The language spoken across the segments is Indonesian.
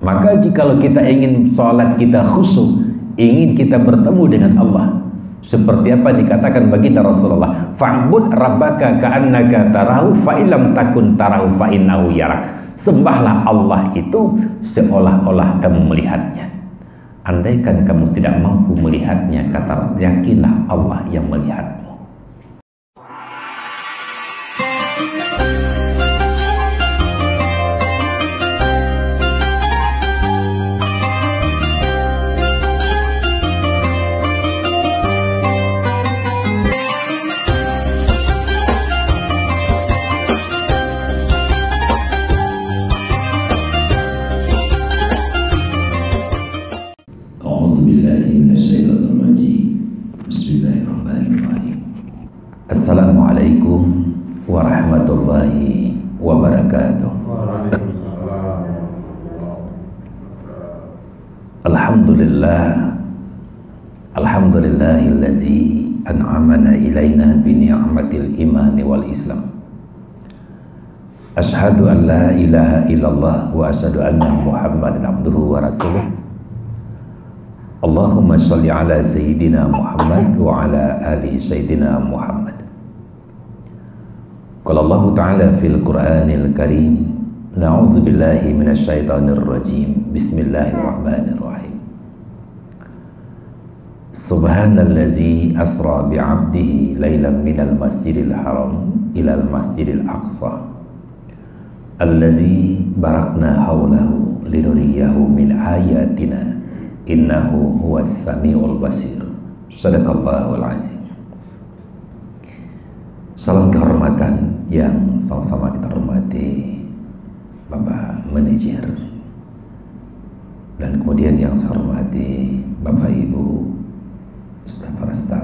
Maka jikalau kita ingin sholat kita khusyuk, ingin kita bertemu dengan Allah, seperti apa dikatakan baginda Rasulullah, fa'bud rabbaka ka'annaka tarahu fa illam takun tarahu fa innahu yarak. Sembahlah Allah itu seolah-olah kamu melihatnya. Andaikan kamu tidak mampu melihatnya, kata yakinlah Allah yang melihatmu. Assalamualaikum warahmatullahi wabarakatuh. Alhamdulillahillazi an'amana ilaina bi ni'matil imani wal islam. Asyhadu an la ilaha illallah wa asyhadu anna Muhammadan abduhu wa rasuluh. Allahumma shalli ala sayyidina Muhammad wa ala ali sayyidina Muhammad. Qala Allah Ta'ala fil Qur'anil Karim, na'udzu billahi minasy syaithanir rajim. Bismillahirrahmanirrahim. Subhanallazi asra bi'abdihi lailan minal masjidil haram ilal masjidil aqsa allazi barakna haulahu linuriyahu min ayatina innahu huwas samiul basir. Shadaqallahul azim. Salam kehormatan yang sama-sama kita hormati Bapak Manajer, dan kemudian yang saya hormati Bapak Ibu para staf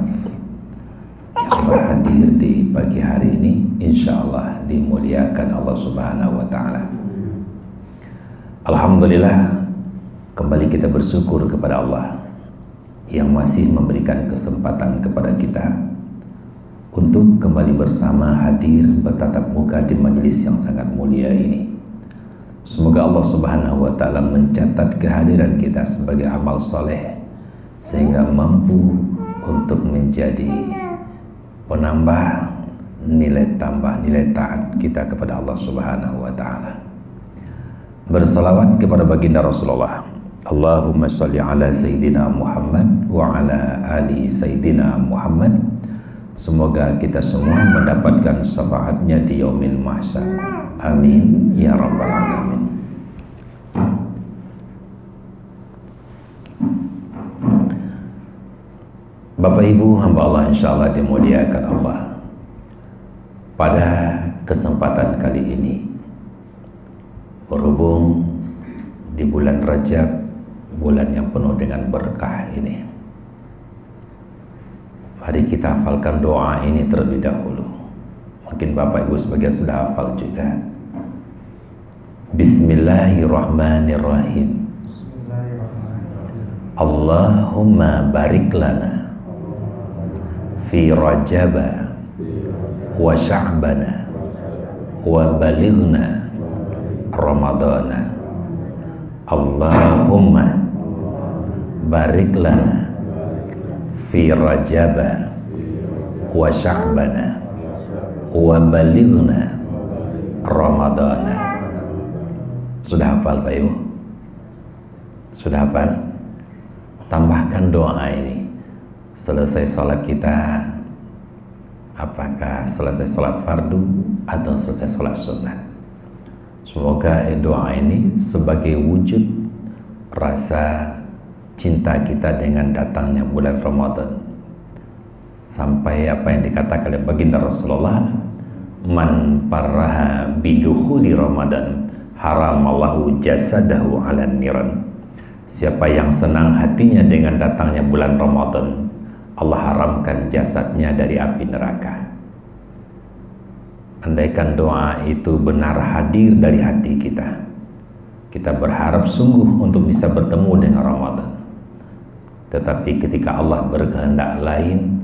yang berhadir di pagi hari ini. Insya Allah dimuliakan Allah Subhanahu wa Ta'ala. Alhamdulillah, kembali kita bersyukur kepada Allah yang masih memberikan kesempatan kepada kita untuk kembali bersama hadir bertatap muka di majelis yang sangat mulia ini. Semoga Allah Subhanahu wa Ta'ala mencatat kehadiran kita sebagai amal soleh, sehingga mampu untuk menjadi penambah nilai tambah, nilai taat kita kepada Allah Subhanahu wa Ta'ala. Bersalawat kepada baginda Rasulullah. Allahumma sholli ala sayyidina Muhammad wa ala ali sayyidina Muhammad. Semoga kita semua mendapatkan syafaatnya di yaumil mahsyar. Amin ya rabbal alamin. Bapak Ibu hamba Allah, insyaallah dimuliakan Allah. Pada kesempatan kali ini, berhubung di bulan Rajab, bulan yang penuh dengan berkah ini, mari kita hafalkan doa ini terlebih dahulu. Mungkin Bapak Ibu sebagian sudah hafal juga. Bismillahirrahmanirrahim. Allahumma barik lana fi Rajaba wa Sya'bana wa balighna Ramadana. Allahumma barik lana fi Rajaba wa Sya'bana wa balighna Ramadana. Sudah hafal Pak Ibu? Sudah hafal? Tambahkan doa ini selesai sholat kita, apakah selesai sholat fardu atau selesai sholat sunnah. Semoga doa ini sebagai wujud rasa cinta kita dengan datangnya bulan Ramadan, sampai apa yang dikatakan oleh baginda Rasulullah, man parraha bidukhuli Ramadan haramallahu jasadahu ala niran. Siapa yang senang hatinya dengan datangnya bulan Ramadan, Allah haramkan jasadnya dari api neraka. Andaikan doa itu benar hadir dari hati kita, kita berharap sungguh untuk bisa bertemu dengan Ramadan. Tetapi ketika Allah berkehendak lain,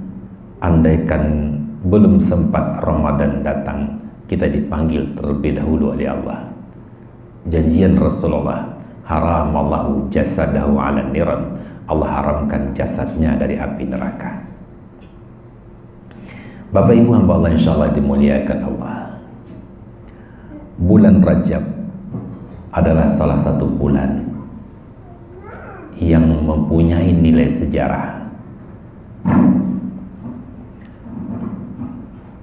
andaikan belum sempat Ramadan datang, kita dipanggil terlebih dahulu oleh Allah. Janjian Rasulullah, haramallahu jasadahu 'alan niran. Allah haramkan jasadnya dari api neraka. Bapak Ibu hamba Allah insyaallah dimuliakan Allah. Bulan Rajab adalah salah satu bulan yang mempunyai nilai sejarah.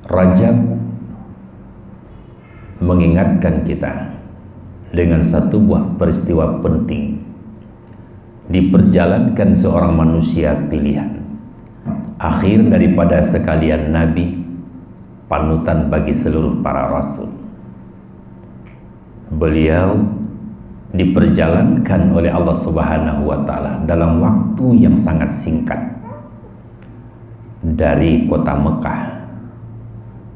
Rajab mengingatkan kita dengan satu buah peristiwa penting diperjalankan seorang manusia pilihan, akhir daripada sekalian nabi, panutan bagi seluruh para rasul. Beliau diperjalankan oleh Allah Subhanahu wa taala dalam waktu yang sangat singkat dari kota Mekah,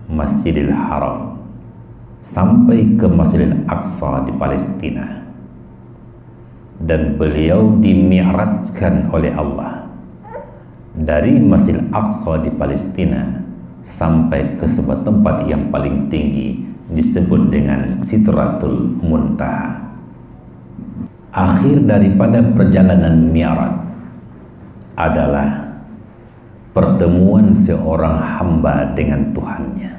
Masjidil Haram, sampai ke Masjidil Aqsa di Palestina. Dan beliau dimi'rajkan oleh Allah dari Masjidil Aqsa di Palestina sampai ke sebuah tempat yang paling tinggi disebut dengan Sidratul Muntaha. Akhir daripada perjalanan Mi'raj adalah pertemuan seorang hamba dengan Tuhannya.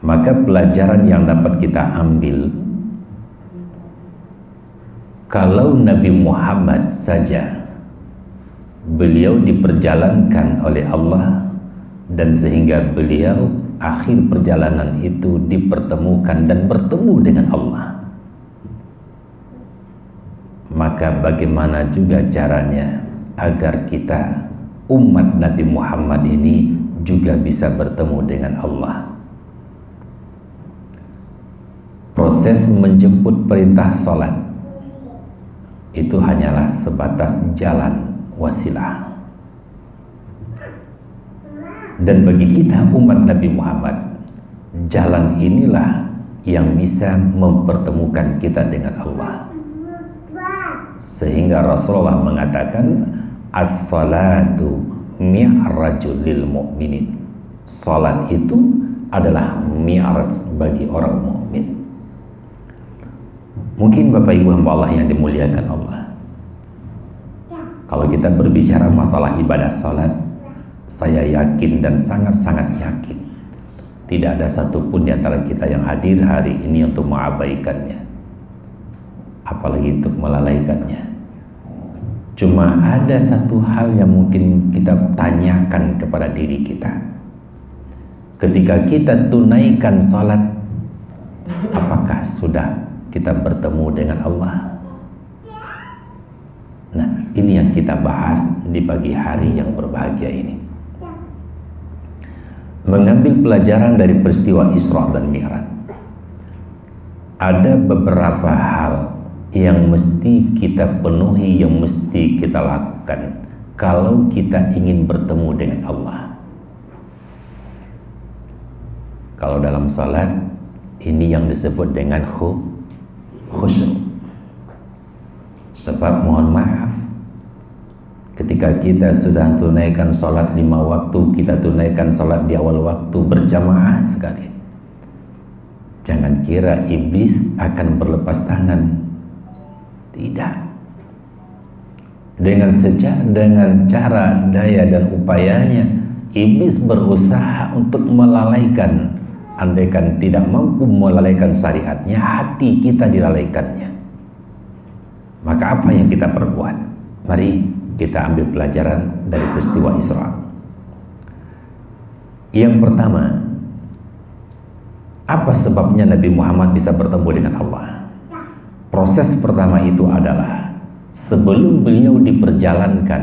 Maka pelajaran yang dapat kita ambil, kalau Nabi Muhammad saja beliau diperjalankan oleh Allah, dan sehingga beliau akhir perjalanan itu dipertemukan dan bertemu dengan Allah, maka bagaimana juga caranya agar kita umat Nabi Muhammad ini juga bisa bertemu dengan Allah. Proses menjemput perintah salat itu hanyalah sebatas jalan wasilah. Dan bagi kita umat Nabi Muhammad, jalan inilah yang bisa mempertemukan kita dengan Allah. Sehingga Rasulullah mengatakan, as-salatu mi'rajul lil mu'minin. Salat itu adalah mi'raj bagi orang mukmin. Mungkin Bapak Ibu hamba Allah yang dimuliakan Allah, kalau kita berbicara masalah ibadah salat, saya yakin dan sangat-sangat yakin tidak ada satupun di antara kita yang hadir hari ini untuk mengabaikannya, apalagi untuk melalaikannya. Cuma ada satu hal yang mungkin kita tanyakan kepada diri kita. Ketika kita tunaikan salat, apakah sudah kita bertemu dengan Allah? Nah, ini yang kita bahas di pagi hari yang berbahagia ini. Mengambil pelajaran dari peristiwa Isra dan Mi'raj, ada beberapa hal yang mesti kita penuhi, yang mesti kita lakukan kalau kita ingin bertemu dengan Allah. Kalau dalam salat, ini yang disebut dengan khusyuk. Sebab mohon maaf, ketika kita sudah tunaikan salat 5 waktu, kita tunaikan salat di awal waktu berjamaah sekali, jangan kira iblis akan berlepas tangan. Tidak. Dengan cara, daya dan upayanya, iblis berusaha untuk melalaikan. Andaikan tidak mampu melalaikan syariatnya, hati kita dilalaikannya. Maka apa yang kita perbuat? Mari kita ambil pelajaran dari peristiwa Isra. Yang pertama, apa sebabnya Nabi Muhammad bisa bertemu dengan Allah? Proses pertama itu adalah sebelum beliau diperjalankan,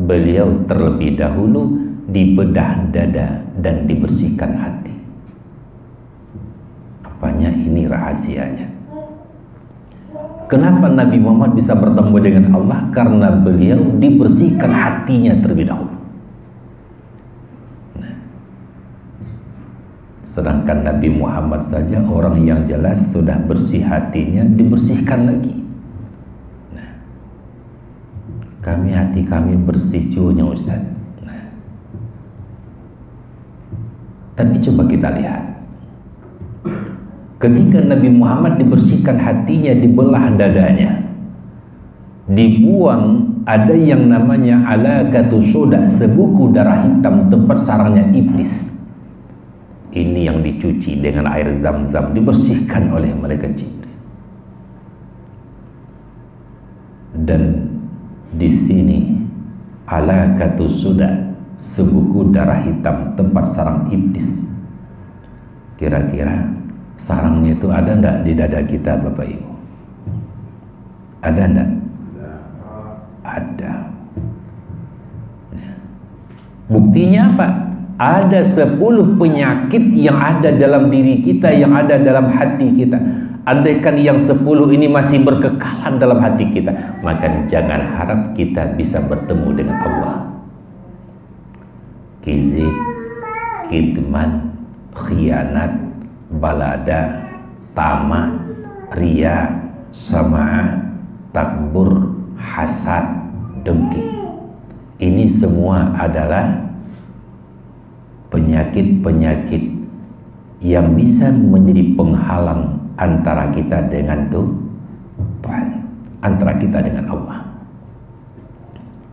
beliau terlebih dahulu dibedah dada dan dibersihkan hati. Apanya ini rahasianya? Kenapa Nabi Muhammad bisa bertemu dengan Allah? Karena beliau dibersihkan hatinya terlebih dahulu. Sedangkan Nabi Muhammad saja, orang yang jelas sudah bersih hatinya, dibersihkan lagi. Nah, hati kami bersih juga Ustaz. Nah, tapi coba kita lihat, Ketika Nabi Muhammad dibersihkan hatinya, dibelah dadanya, dibuang, ada yang namanya alaqatu soda, sebuku darah hitam tempat sarangnya iblis. Ini yang dicuci dengan air zam-zam, dibersihkan oleh malaikat Jibril. Dan di sini alaqatu soda, sebuku darah hitam tempat sarang iblis. Kira-kira sarangnya itu ada enggak di dada kita, Bapak Ibu? Ada enggak? Ada. Buktinya apa? Ada 10 penyakit yang ada dalam diri kita, yang ada dalam hati kita. Andaikan yang 10 ini masih berkekalan dalam hati kita, maka jangan harap kita bisa bertemu dengan Allah. Kizib, kidman, khianat, balada, tamak, ria, sama'ah, takbur, hasad, dengki. Ini semua adalah penyakit-penyakit yang bisa menjadi penghalang antara kita dengan Tuhan, antara kita dengan Allah.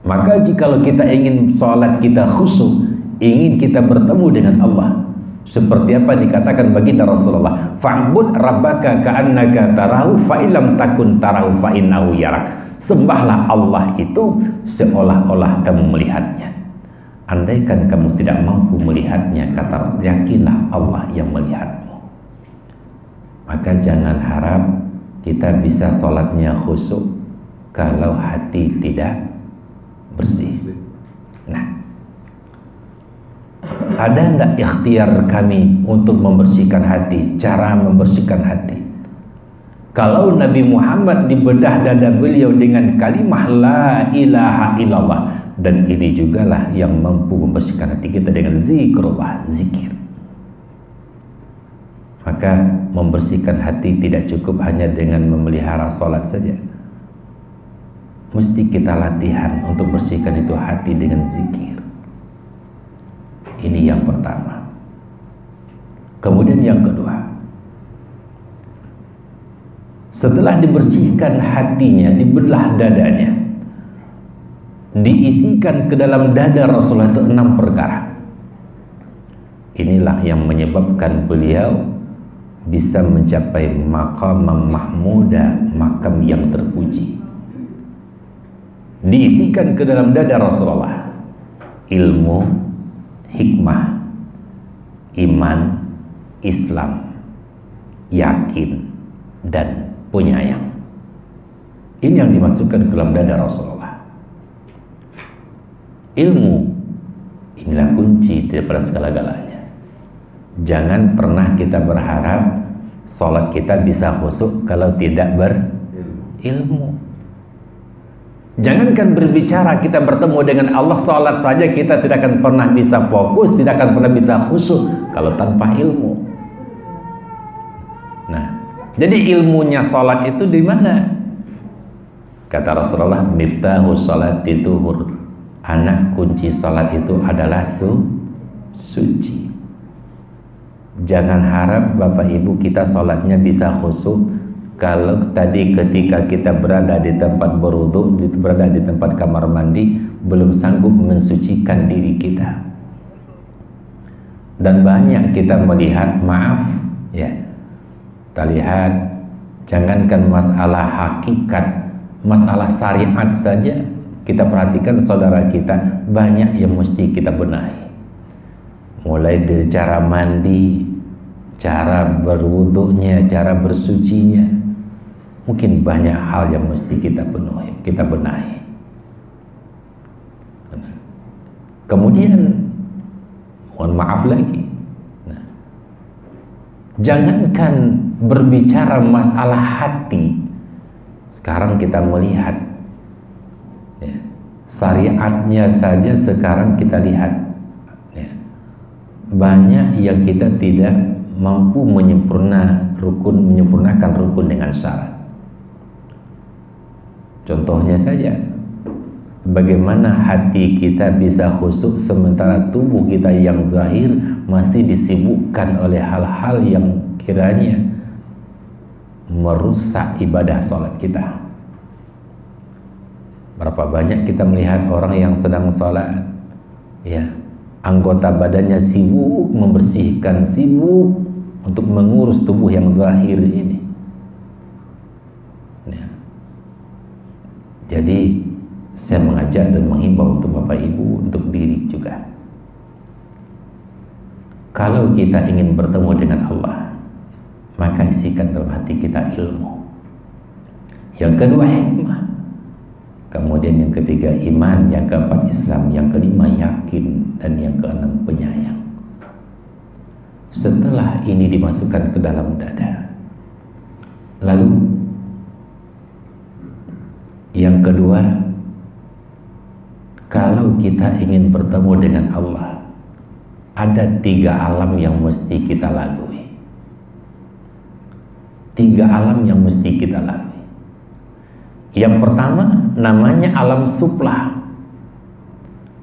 Maka jikalau kita ingin sholat kita khusyuk, ingin kita bertemu dengan Allah, seperti apa dikatakan baginda Rasulullah, fa'bud rabbaka ka'annaka tarahu fa illam takun tarahu fa innahu yarak. Sembahlah Allah itu seolah-olah kamu melihatnya. Andaikan kamu tidak mampu melihatnya, kata yakinlah Allah yang melihatmu. Maka jangan harap kita bisa sholatnya khusyuk kalau hati tidak bersih. Nah, ada enggak ikhtiar kami untuk membersihkan hati? Cara membersihkan hati, kalau Nabi Muhammad dibedah dada beliau dengan kalimah la ilaha illallah, dan ini jugalah yang mampu membersihkan hati kita dengan zikrullah, zikir. Maka membersihkan hati tidak cukup hanya dengan memelihara sholat saja. Mesti kita latihan untuk bersihkan itu hati dengan zikir. Ini yang pertama. Kemudian yang kedua, setelah dibersihkan hatinya, dibelah dadanya, diisikan ke dalam dada Rasulullah itu 6 perkara. Inilah yang menyebabkan beliau bisa mencapai maqam mahmuda, makam yang terpuji. Diisikan ke dalam dada Rasulullah ilmu, hikmah, iman, Islam, yakin, dan penyayang. Ini yang dimasukkan ke dalam dada Rasulullah. Ilmu, inilah kunci daripada segala-galanya. Jangan pernah kita berharap sholat kita bisa khusyuk kalau tidak berilmu. Jangankan berbicara, kita bertemu dengan Allah, sholat saja kita tidak akan pernah bisa fokus, tidak akan pernah bisa khusyuk kalau tanpa ilmu. Nah, jadi ilmunya sholat itu di mana? Kata Rasulullah, miftahu sholati tuhur, anak kunci sholat itu adalah suci. Jangan harap Bapak Ibu kita sholatnya bisa khusyuk kalau tadi ketika kita berada di tempat berwudu, berada di tempat kamar mandi, belum sanggup mensucikan diri kita. Dan banyak kita melihat, maaf ya, kita lihat, jangankan masalah hakikat, masalah syariat saja kita perhatikan saudara kita, banyak yang mesti kita benahi. Mulai dari cara mandi, cara berwudunya, cara bersucinya, mungkin banyak hal yang mesti kita benahi. Kemudian, mohon maaf lagi, jangankan berbicara masalah hati, sekarang kita melihat ya, syariatnya saja sekarang kita lihat. Banyak yang kita tidak mampu menyempurnakan rukun dengan syarat. Contohnya saja, bagaimana hati kita bisa khusyuk sementara tubuh kita yang zahir masih disibukkan oleh hal-hal yang kiranya merusak ibadah sholat kita. Berapa banyak kita melihat orang yang sedang sholat, ya, anggota badannya sibuk membersihkan, sibuk untuk mengurus tubuh yang zahir ini. Ya. Jadi saya mengajak dan menghimbau untuk Bapak Ibu, untuk diri juga. Kalau kita ingin bertemu dengan Allah, maka isikan dalam hati kita ilmu. Yang kedua hikmah. Kemudian yang ketiga iman, yang keempat Islam, yang kelima yakin, dan yang keenam penyayang. Setelah ini dimasukkan ke dalam dada, lalu yang kedua, kalau kita ingin bertemu dengan Allah, ada 3 alam yang mesti kita lalui. 3 alam yang mesti kita lalui. Yang pertama namanya alam sufla.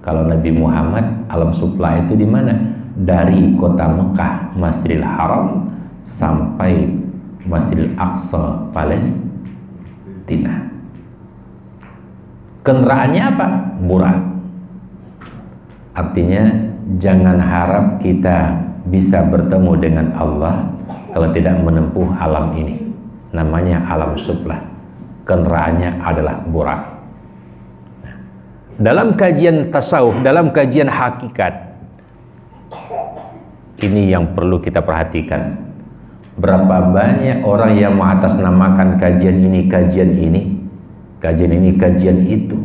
Kalau Nabi Muhammad, alam sufla itu di mana? Dari kota Mekah, Masjidil Haram, sampai Masjidil Aqsa, Palestina. Kendaraannya apa? Murah. Artinya jangan harap kita bisa bertemu dengan Allah kalau tidak menempuh alam ini. Namanya alam sufla. Kendaraannya adalah burak. Dalam kajian tasawuf, dalam kajian hakikat, ini yang perlu kita perhatikan. Berapa banyak orang yang mengatasnamakan kajian ini, kajian ini, kajian ini, kajian itu.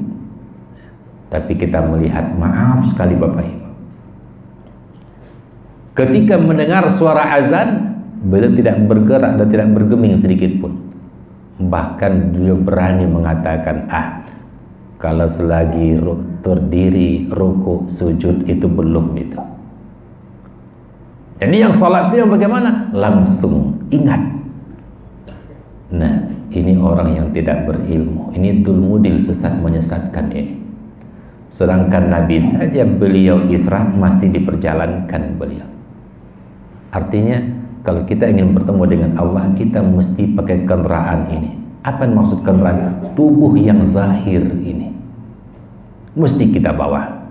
Tapi kita melihat, maaf sekali Bapak Ibu, ketika mendengar suara azan, beliau tidak bergerak dan tidak bergeming sedikit pun. Bahkan beliau berani mengatakan, kalau selagi terdiri, ruku, sujud itu belum itu. Jadi yang sholat itu yang bagaimana? Langsung ingat. Nah, ini orang yang tidak berilmu. Ini dulmudil, sesat menyesatkan ini. Sedangkan Nabi saja beliau Isra masih diperjalankan beliau. Artinya kalau kita ingin bertemu dengan Allah, kita mesti pakai kendaraan ini. Apa yang maksud kendaraan? Tubuh yang zahir ini mesti kita bawa.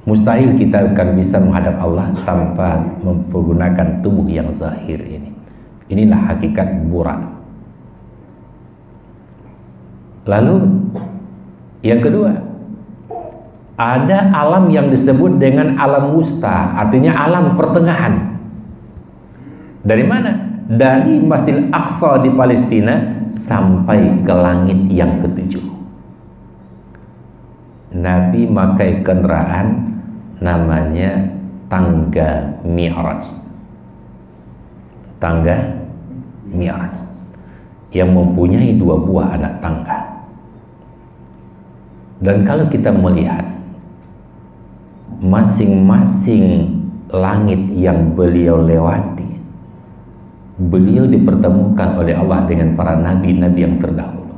Mustahil kita akan bisa menghadap Allah tanpa menggunakan tubuh yang zahir ini. Inilah hakikat burak. Lalu yang kedua, ada alam yang disebut dengan alam wusta, artinya alam pertengahan. Dari mana? Dari Masjidil Aqsa di Palestina sampai ke langit yang ketujuh. Nabi memakai kendaraan namanya tangga Mi'raj. Tangga Mi'raj yang mempunyai 2 buah anak tangga. Dan kalau kita melihat masing-masing langit yang beliau lewati, beliau dipertemukan oleh Allah dengan para nabi-nabi yang terdahulu.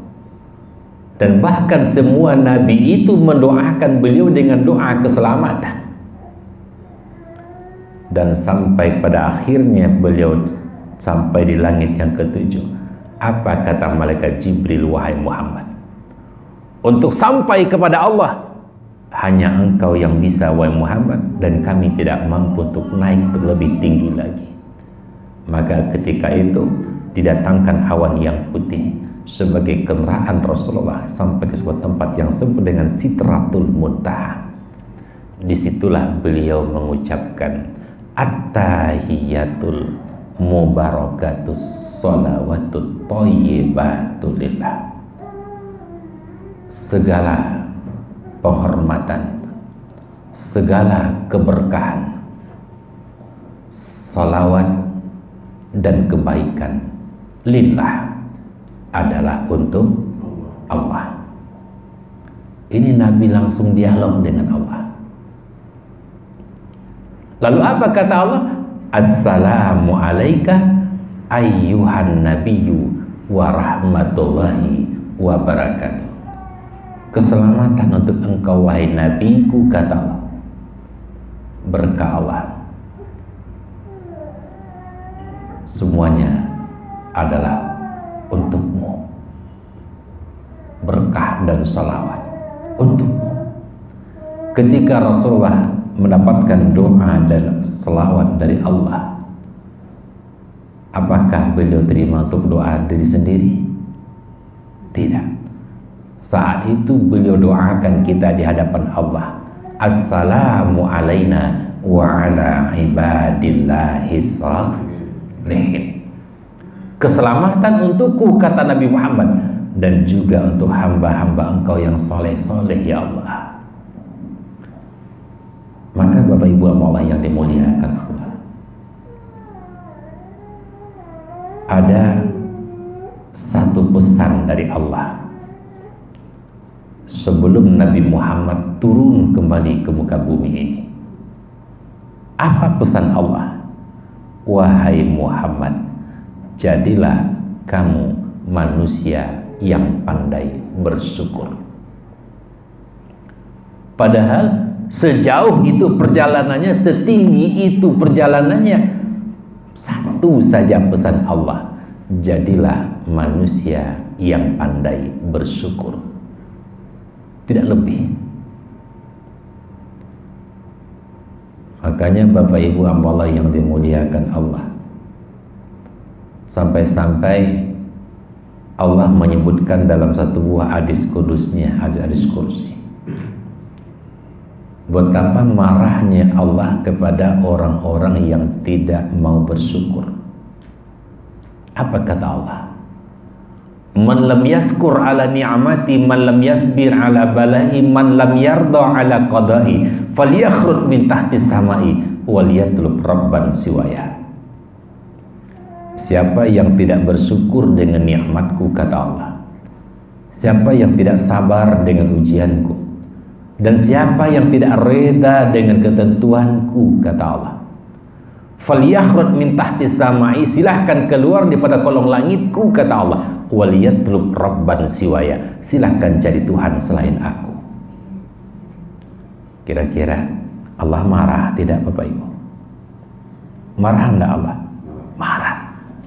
Dan bahkan semua nabi itu mendoakan beliau dengan doa keselamatan. Dan sampai pada akhirnya beliau sampai di langit yang ketujuh. Apa kata malaikat Jibril, wahai Muhammad, untuk sampai kepada Allah hanya engkau yang bisa wahai Muhammad, dan kami tidak mampu untuk naik lebih tinggi lagi. Maka ketika itu didatangkan awan yang putih sebagai kendaraan Rasulullah sampai ke sebuah tempat yang disebut dengan Sidratul Muntaha. Disitulah beliau mengucapkan at-tahiyatul mubarakatus sholawatut thayyibatulillah. Segala penghormatan, segala keberkahan, salawat dan kebaikan lillah adalah untuk Allah. Ini Nabi langsung dialog dengan Allah. Lalu apa kata Allah? Assalamu alayka ayyuhan nabiyyu wa rahmatullahi wa barakatuh. Keselamatan untuk engkau wahai nabiku, kata Allah. Berkah Allah semuanya adalah untukmu. Berkah dan salawat untukmu. Ketika Rasulullah mendapatkan doa dan salawat dari Allah, apakah beliau terima untuk doa diri sendiri? Tidak. Saat itu beliau doakan kita di hadapan Allah. Assalamu alaina wa ala ibadillahi shalihin. Keselamatan untukku, kata Nabi Muhammad, dan juga untuk hamba-hamba Engkau yang soleh-soleh, ya Allah. Maka Bapak Ibu Allah yang dimuliakan Allah, ada satu pesan dari Allah sebelum Nabi Muhammad turun kembali ke muka bumi ini. Apa pesan Allah? Wahai Muhammad, jadilah kamu manusia yang pandai bersyukur. Padahal sejauh itu perjalanannya, setinggi itu perjalanannya, satu saja pesan Allah, jadilah manusia yang pandai bersyukur. Tidak lebih. Makanya Bapak Ibu Allah yang dimuliakan Allah, sampai-sampai Allah menyebutkan dalam satu buah hadis kudusnya, hadis kursi, betapa marahnya Allah kepada orang-orang yang tidak mau bersyukur. Apa kata Allah? Man lam yaskur ala ni'mati, man lam yasbir ala bala'i, man lam yarda ala qada'i, falyakhruj min tahti samai wal yatlub rabban siwaya. Siapa yang tidak bersyukur dengan nikmatku, kata Allah, siapa yang tidak sabar dengan ujianku, dan siapa yang tidak reda dengan ketentuanku, kata Allah, falyakhruj min tahti samai, silahkan keluar daripada kolong langitku, kata Allah, waliyatlub rabban siwaya, silahkan cari Tuhan selain aku. Kira-kira Allah marah tidak Bapak Ibu? Marah enggak Allah? Marah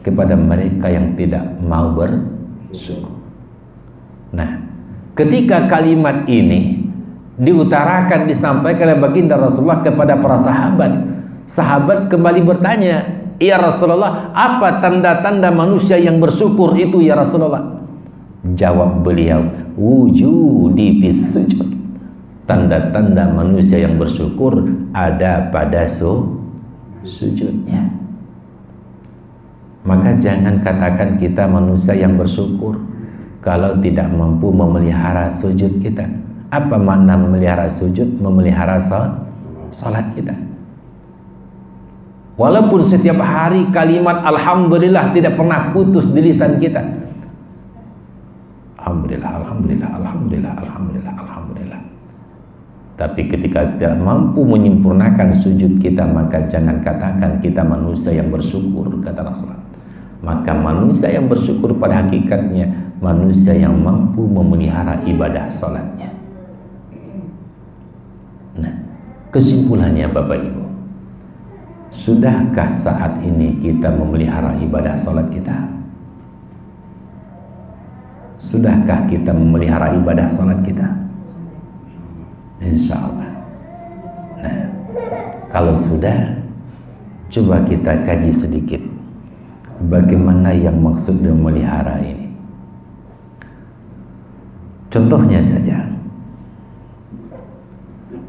kepada mereka yang tidak mau bersyukur. Nah, ketika kalimat ini diutarakan, disampaikan oleh baginda Rasulullah kepada para sahabat, sahabat kembali bertanya, ya Rasulullah, apa tanda-tanda manusia yang bersyukur itu ya Rasulullah? Jawab beliau, wujudi fis sujud. Tanda-tanda manusia yang bersyukur ada pada sujudnya. Maka jangan katakan kita manusia yang bersyukur kalau tidak mampu memelihara sujud kita. Apa makna memelihara sujud? Memelihara salat kita. Walaupun setiap hari kalimat alhamdulillah tidak pernah putus di lisan kita. Alhamdulillah, alhamdulillah, alhamdulillah, alhamdulillah, alhamdulillah. Tapi ketika tidak mampu menyempurnakan sujud kita, maka jangan katakan kita manusia yang bersyukur, kata Rasulullah. Maka manusia yang bersyukur pada hakikatnya manusia yang mampu memelihara ibadah salatnya. Nah, kesimpulannya Bapak Ibu, sudahkah saat ini kita memelihara ibadah salat kita? Sudahkah kita memelihara ibadah salat kita? Insya Allah. Nah, kalau sudah, coba kita kaji sedikit bagaimana yang maksud dengan memelihara ini. Contohnya saja,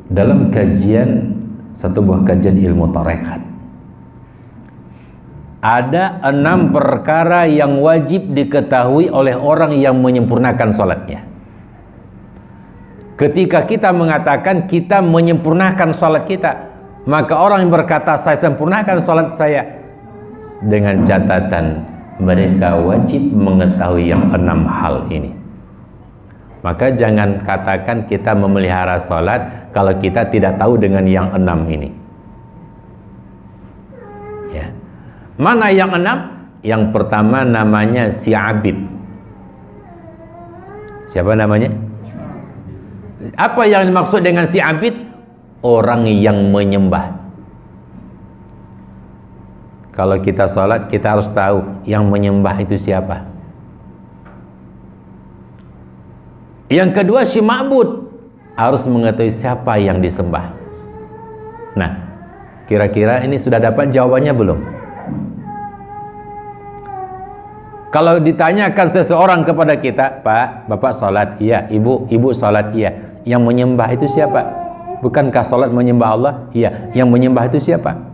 dalam kajian, satu buah kajian ilmu tarekat, ada 6 perkara yang wajib diketahui oleh orang yang menyempurnakan sholatnya. Ketika kita mengatakan kita menyempurnakan sholat kita, maka orang yang berkata saya sempurnakan sholat saya, dengan catatan mereka wajib mengetahui yang 6 hal ini. Maka jangan katakan kita memelihara sholat kalau kita tidak tahu dengan yang 6 ini. Ya. Mana yang 6? Yang pertama namanya si abid. Siapa namanya? Apa yang dimaksud dengan si abid? Orang yang menyembah. Kalau kita sholat, kita harus tahu yang menyembah itu siapa. Yang kedua, si ma'bud harus mengetahui siapa yang disembah. Nah, kira-kira ini sudah dapat jawabannya belum? Kalau ditanyakan seseorang kepada kita, Pak, Bapak sholat? Iya. Ibu sholat? Iya. Yang menyembah itu siapa? Bukankah sholat menyembah Allah? Iya. Yang menyembah itu siapa?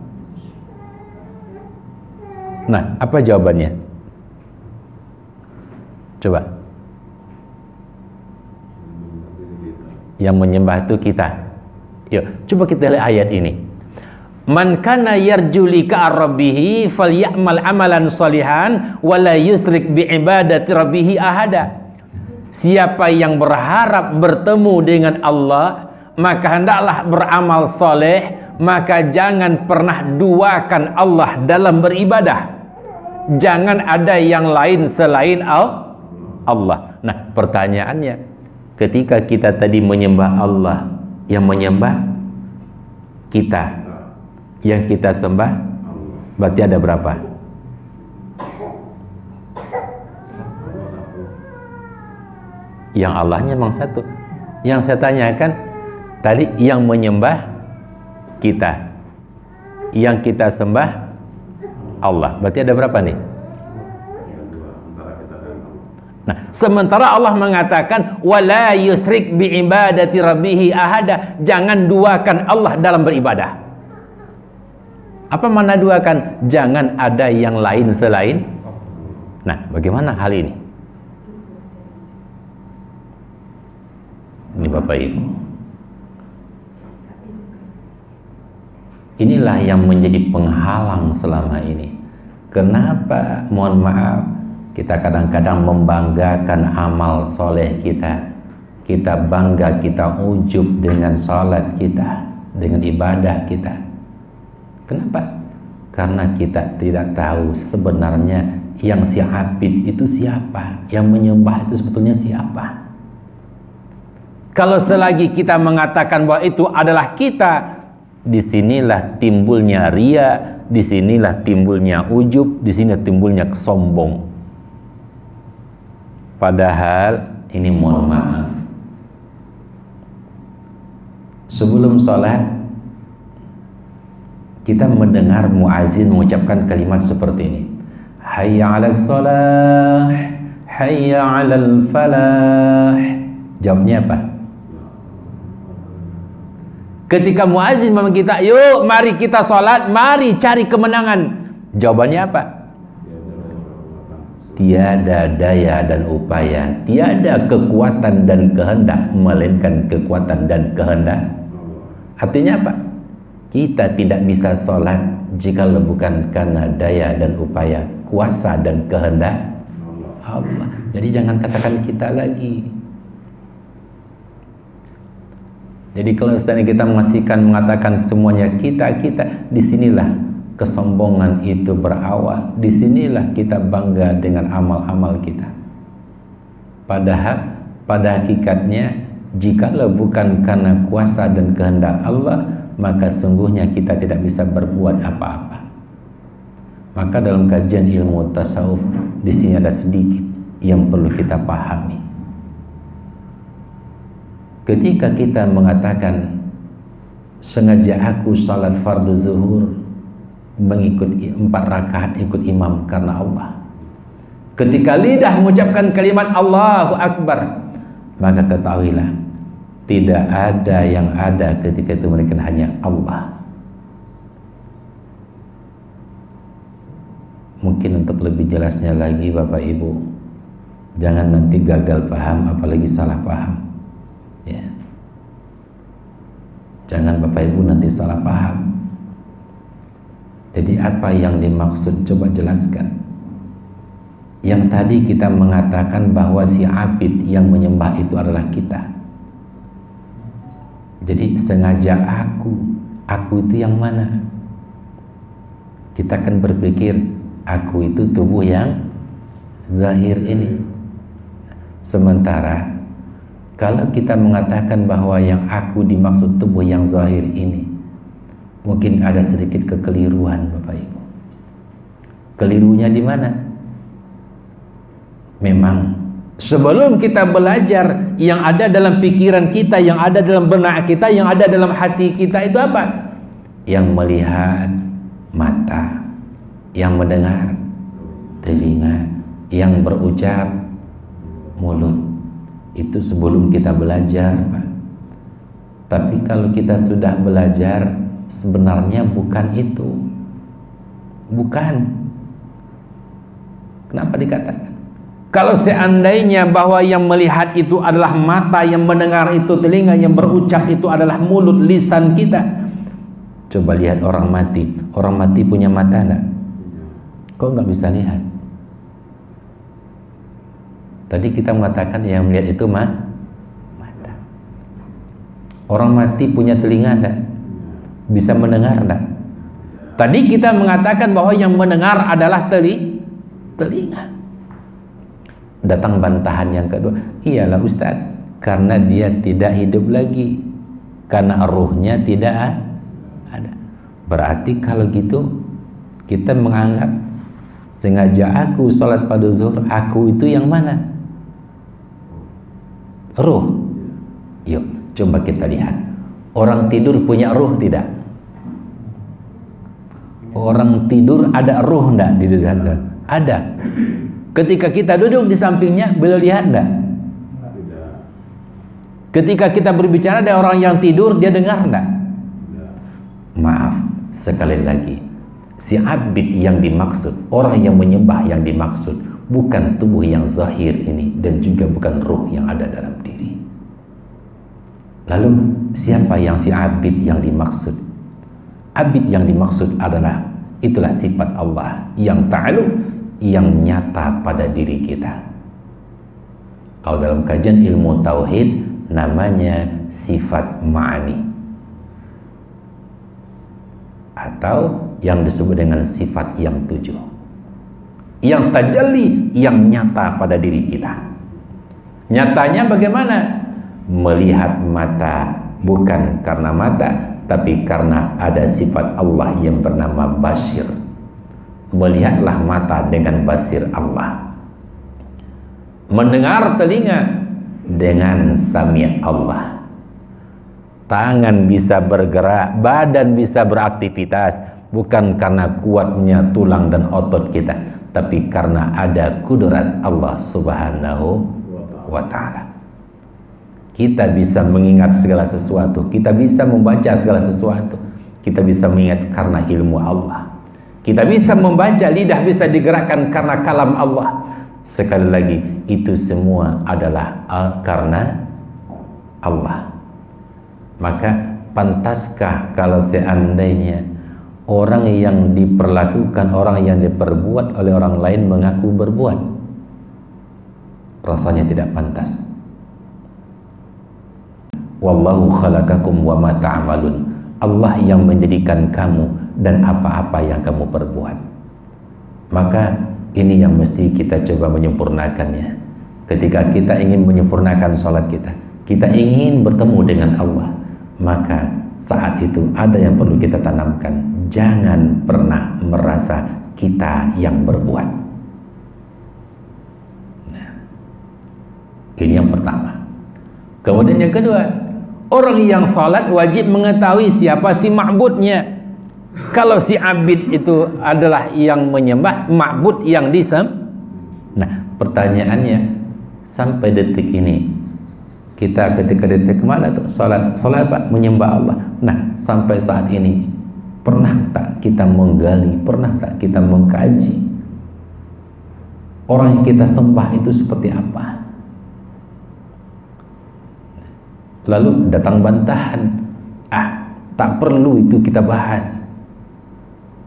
Nah, apa jawabannya? Coba. Yang menyembah itu kita. Yuk, coba kita lihat ayat ini. Man kana yarju liqa rabbih falyamal amalan shalihan wa la yusyrik bi ibadati rabbih ahada. Siapa yang berharap bertemu dengan Allah, maka hendaklah beramal soleh, maka jangan pernah duakan Allah dalam beribadah. Jangan ada yang lain selain Allah. Nah, pertanyaannya, ketika kita tadi menyembah Allah, yang menyembah kita, yang kita sembah, berarti ada berapa? Yang Allahnya memang satu. Yang saya tanyakan tadi, yang menyembah kita, yang kita sembah Allah, berarti ada berapa nih? Nah, sementara Allah mengatakan wala yusrik bi ibadati rabbih ahada, jangan duakan Allah dalam beribadah. Apa makna duakan? Jangan ada yang lain selain. Nah, bagaimana hal ini? Ini Bapak Ibu, inilah yang menjadi penghalang selama ini. Kenapa, mohon maaf, kita kadang-kadang membanggakan amal soleh kita. Kita bangga, kita ujub dengan sholat kita, dengan ibadah kita. Kenapa? Karena kita tidak tahu sebenarnya yang si abid itu siapa, yang menyembah itu sebetulnya siapa. Kalau selagi kita mengatakan bahwa itu adalah kita, disinilah timbulnya ria, disinilah timbulnya ujub, disinilah timbulnya kesombong. Padahal ini, mohon maaf, sebelum sholat kita mendengar muazin mengucapkan kalimat seperti ini, hayya 'alas shalah, hayya 'alal falah. Jawabnya apa? Ketika muazin memanggil kita, yuk mari kita sholat, mari cari kemenangan. Jawabannya apa? Tiada daya dan upaya, tiada kekuatan dan kehendak, melainkan kekuatan dan kehendak. Artinya apa? Kita tidak bisa sholat jika bukan karena daya dan upaya, kuasa dan kehendak Allah. Jadi jangan katakan kita lagi. Jadi kalau seandainya kita mengatakan semuanya kita, disinilah kesombongan itu berawal. Disinilah kita bangga dengan amal-amal kita. Padahal pada hakikatnya, jikalau bukan karena kuasa dan kehendak Allah, maka sungguhnya kita tidak bisa berbuat apa-apa. Maka dalam kajian ilmu tasawuf, di sini ada sedikit yang perlu kita pahami. Ketika kita mengatakan sengaja aku salat fardu zuhur mengikuti 4 rakaat ikut imam karena Allah, ketika lidah mengucapkan kalimat Allahu Akbar, maka ketahuilah tidak ada yang ada ketika itu melainkan hanya Allah. Mungkin untuk lebih jelasnya lagi Bapak Ibu, jangan nanti gagal paham apalagi salah paham. Ya. Jangan Bapak Ibu nanti salah paham. Jadi apa yang dimaksud, coba jelaskan. Yang tadi kita mengatakan bahwa si abid yang menyembah itu adalah kita. Jadi sengaja aku itu yang mana? Kita akan berpikir aku itu tubuh yang zahir ini. Sementara kalau kita mengatakan bahwa yang aku dimaksud tubuh yang zahir ini, mungkin ada sedikit kekeliruan Bapak Ibu. Kelirunya di mana? Memang sebelum kita belajar, yang ada dalam pikiran kita, yang ada dalam benak kita, yang ada dalam hati kita itu apa? Yang melihat mata, yang mendengar telinga, yang berucap mulut. Itu sebelum kita belajar, Pak. Tapi kalau kita sudah belajar, sebenarnya bukan itu. Bukan. Kenapa dikatakan? Kalau seandainya bahwa yang melihat itu adalah mata, yang mendengar itu telinga, yang berucap itu adalah mulut, lisan kita. Coba lihat orang mati. Orang mati punya mata enggak? Kok nggak bisa lihat? Tadi kita mengatakan yang melihat itu mata. Orang mati punya telinga enggak? Bisa mendengar enggak? Tadi kita mengatakan bahwa yang mendengar adalah telinga. Datang bantahan yang kedua, iyalah Ustaz, karena dia tidak hidup lagi, karena ruhnya tidak ada. Berarti kalau gitu kita menganggap sengaja aku sholat pada zuhur, aku itu yang mana? Ruh. Yuk coba kita lihat, orang tidur punya ruh tidak? Orang tidur ada ruh enggak di dalam? Ada. Ketika kita duduk di sampingnya, beliau lihat enggak? Ketika kita berbicara dengan orang yang tidur, dia dengar enggak? Maaf, sekali lagi, si abid yang dimaksud, orang yang menyembah yang dimaksud, bukan tubuh yang zahir ini, dan juga bukan ruh yang ada dalam diri. Lalu siapa yang si abid yang dimaksud? Abid yang dimaksud adalah, itulah sifat Allah yang ta'alu, yang nyata pada diri kita. Kalau dalam kajian ilmu tauhid namanya sifat ma'ani, atau yang disebut dengan sifat yang 7, yang tajalli, yang nyata pada diri kita. Nyatanya bagaimana? Melihat mata bukan karena mata, tapi karena ada sifat Allah yang bernama Basir. Melihatlah mata dengan basir Allah. Mendengar telinga dengan sami' Allah. Tangan bisa bergerak, badan bisa beraktivitas, bukan karena kuatnya tulang dan otot kita, tapi karena ada kudrat Allah Subhanahu wa ta'ala. Kita bisa mengingat segala sesuatu, kita bisa membaca segala sesuatu, kita bisa mengingat karena ilmu Allah. Kita bisa membaca, lidah bisa digerakkan karena kalam Allah. Sekali lagi, itu semua adalah karena Allah. Maka pantaskah kalau seandainya orang yang diperlakukan, orang yang diperbuat oleh orang lain mengaku berbuat? Rasanya tidak pantas. Wallahu khalaqakum wa ma ta'malun. Allah yang menjadikan kamu dan apa-apa yang kamu perbuat. Maka ini yang mesti kita coba menyempurnakannya. Ketika kita ingin menyempurnakan sholat kita, kita ingin bertemu dengan Allah, maka saat itu ada yang perlu kita tanamkan. Jangan pernah merasa kita yang berbuat. Nah, ini yang pertama. Kemudian yang kedua, orang yang sholat wajib mengetahui siapa si ma'budnya. Kalau si abid itu adalah yang menyembah, ma'bud yang disembah. Nah, pertanyaannya, sampai detik ini kita ketika detik kemana tuh sholat apa? Menyembah Allah. Nah, sampai saat ini pernah tak kita menggali, pernah tak kita mengkaji orang yang kita sembah itu seperti apa? Lalu datang bantahan, tak perlu itu kita bahas.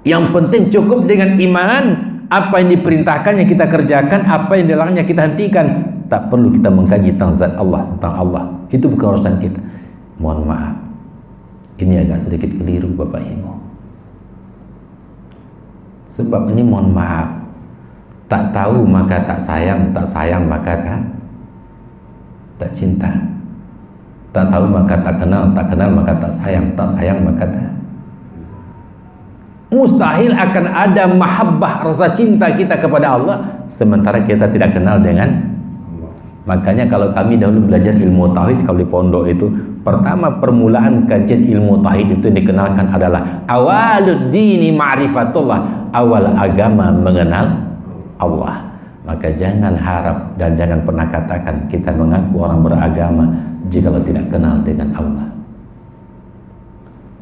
Yang penting cukup dengan iman, apa yang diperintahkan yang kita kerjakan, apa yang dilarangnya kita hentikan. Tak perlu kita mengkaji tentang zat Allah, tentang Allah. Itu bukan urusan kita. Mohon maaf, ini agak sedikit keliru Bapak Ibu. Sebab ini mohon maaf, tak tahu maka tak sayang, tak sayang maka tak cinta. Tak tahu maka tak kenal, tak kenal maka tak sayang, tak sayang maka tak. Mustahil akan ada mahabbah, rasa cinta kita kepada Allah sementara kita tidak kenal dengan Allah. Makanya kalau kami dahulu belajar ilmu tauhid, kalau di pondok itu pertama permulaan kajian ilmu tauhid itu dikenalkan adalah awalud dini ma'rifatullah, awal agama mengenal Allah. Maka jangan harap dan jangan pernah katakan kita mengaku orang beragama jika tidak kenal dengan Allah.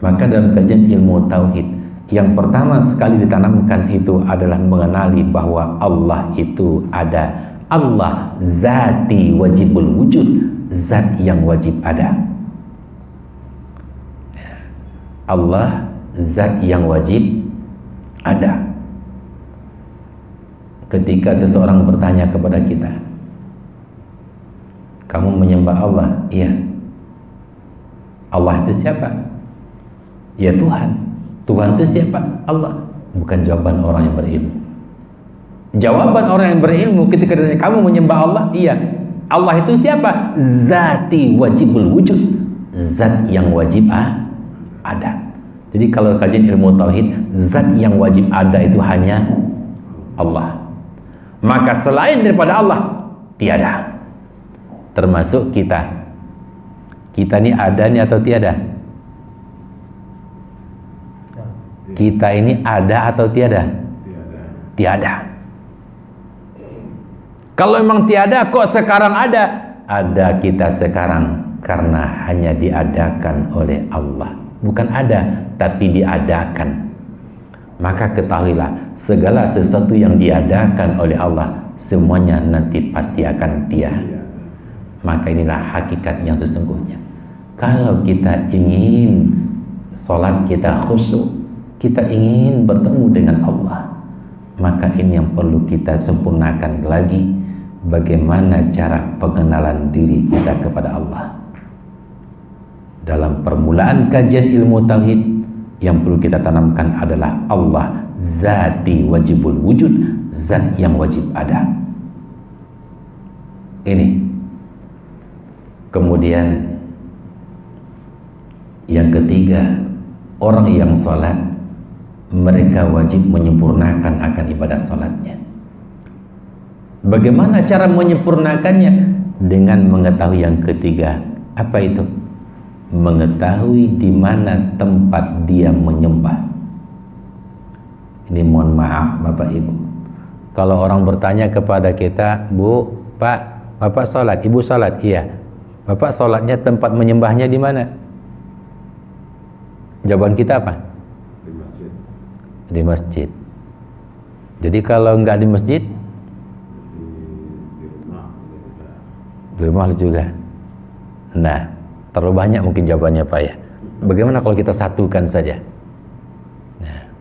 Maka dalam kajian ilmu tauhid yang pertama sekali ditanamkan itu adalah mengenali bahwa Allah itu ada. Allah zati wajibul wujud, zat yang wajib ada. Allah zat yang wajib ada. Ketika seseorang bertanya kepada kita, kamu menyembah Allah? Iya. Allah itu siapa? Ya Tuhan. Tuhan itu siapa? Allah. Bukan jawaban orang yang berilmu. Jawaban orang yang berilmu ketika ditanya, kamu menyembah Allah? Iya. Allah itu siapa? Zati wajibul wujud, zat yang wajib ada. Jadi kalau kajian ilmu tauhid, zat yang wajib ada itu hanya Allah. Maka selain daripada Allah tiada. Termasuk kita. Kita ini ada nih atau tiada? Kita ini ada atau tiada? Tiada. Kalau memang tiada, kok sekarang ada? Ada kita sekarang karena hanya diadakan oleh Allah. Bukan ada, tapi diadakan. Maka ketahuilah, segala sesuatu yang diadakan oleh Allah, semuanya nanti pasti akan tiada. Maka inilah hakikat yang sesungguhnya. Kalau kita ingin sholat kita khusyuk, kita ingin bertemu dengan Allah, maka ini yang perlu kita sempurnakan lagi, bagaimana cara pengenalan diri kita kepada Allah. Dalam permulaan kajian ilmu tauhid, yang perlu kita tanamkan adalah Allah zati wajibul wujud, zat yang wajib ada. Ini. Kemudian yang ketiga, orang yang sholat, mereka wajib menyempurnakan akan ibadah salatnya. Bagaimana cara menyempurnakannya? Dengan mengetahui yang ketiga. Apa itu? Mengetahui di mana tempat dia menyembah. Ini mohon maaf Bapak Ibu. Kalau orang bertanya kepada kita, Bu, Pak, Bapak sholat, Ibu sholat? Iya. Bapak sholatnya tempat menyembahnya di mana? Jawaban kita apa? Di masjid. Jadi kalau enggak di masjid, di rumah juga. Nah, terlalu banyak mungkin jawabannya Pak ya. Bagaimana kalau kita satukan saja? Nah,